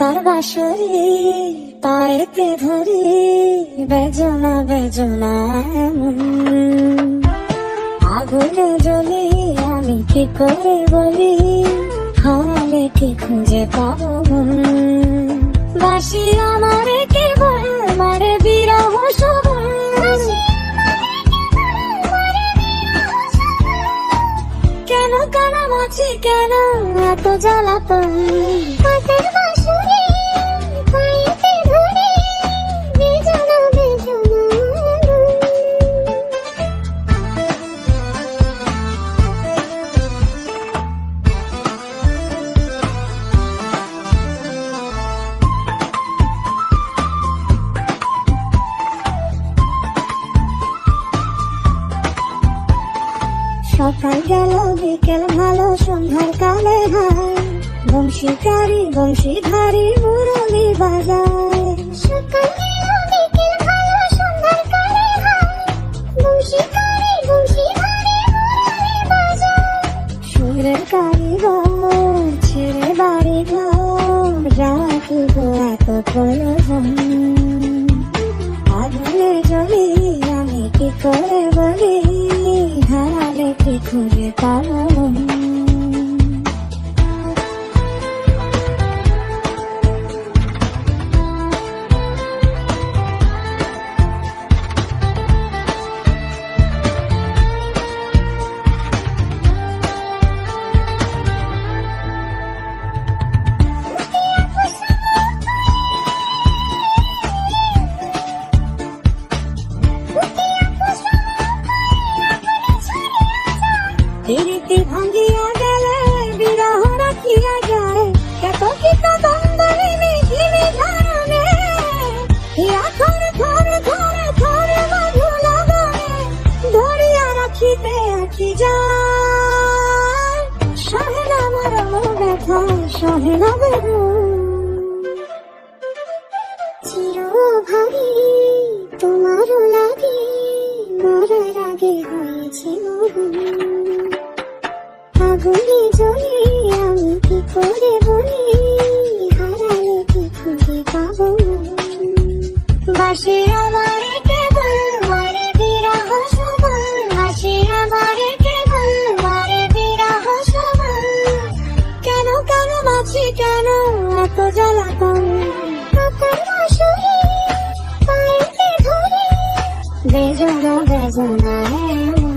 তার বাঁশরি পায়েতে ধরি, বেজনা বেজনা এমন। আগুনে জ্বলি আমি কি করে বলি, হারালে কি খুঁজে পাবো মন। বাঁশি আমারে কেবল মারে বিরহ শোভন, কেন কানামাছি কেন এত জ্বালাতন। পাতার বাঁশরি পায়েতে ধরি, বেজনা বেজনা সকাল গেল বিকেল ভালো সন্ধ্যার কালে হায়, বংশীকারী বংশীধারী মুরলি বাজায়। সকাল গেল বিকেল ভালো সন্ধ্যার কালে হায়, বংশীকারী বংশীধারী মুরলি বাজায়। সুরের কারিগর ছেড়ে বাড়ি ঘর, রাখিব এত প্রয়োজন। আগুনে জ্বলি আমি কি করে বলি, হারালে কি খুঁজে পাবো। রীতি ভাঙ্গিয়া গেলে বিরহ রাখিয়া যায়, কত কি কদম্বরে মিশিবি ধারণে। হিয়া থরে থরে থরে থরে মধু লাগনে, ধরিয়া রাখিতে আঁকি যায়। সহে না মরম ব্যথা সহে না বেদন, চির ভারী তোমারও লাগে, মরার আগে হয়েছে মরণ। আগুনে জ্বলি আমি কি করে বলি, হারালে কি খুঁজে পাবো। বাঁশি আমারে কেবল মারে বিরহ শোভন, বাঁশি আমারে কেবল মারে বিরহ শোভন, কেন কানামাছি কেন এত জ্বালাতন। পাতার বাঁশরি পায়েতে ধরি, বেজনা বেজনা এমন।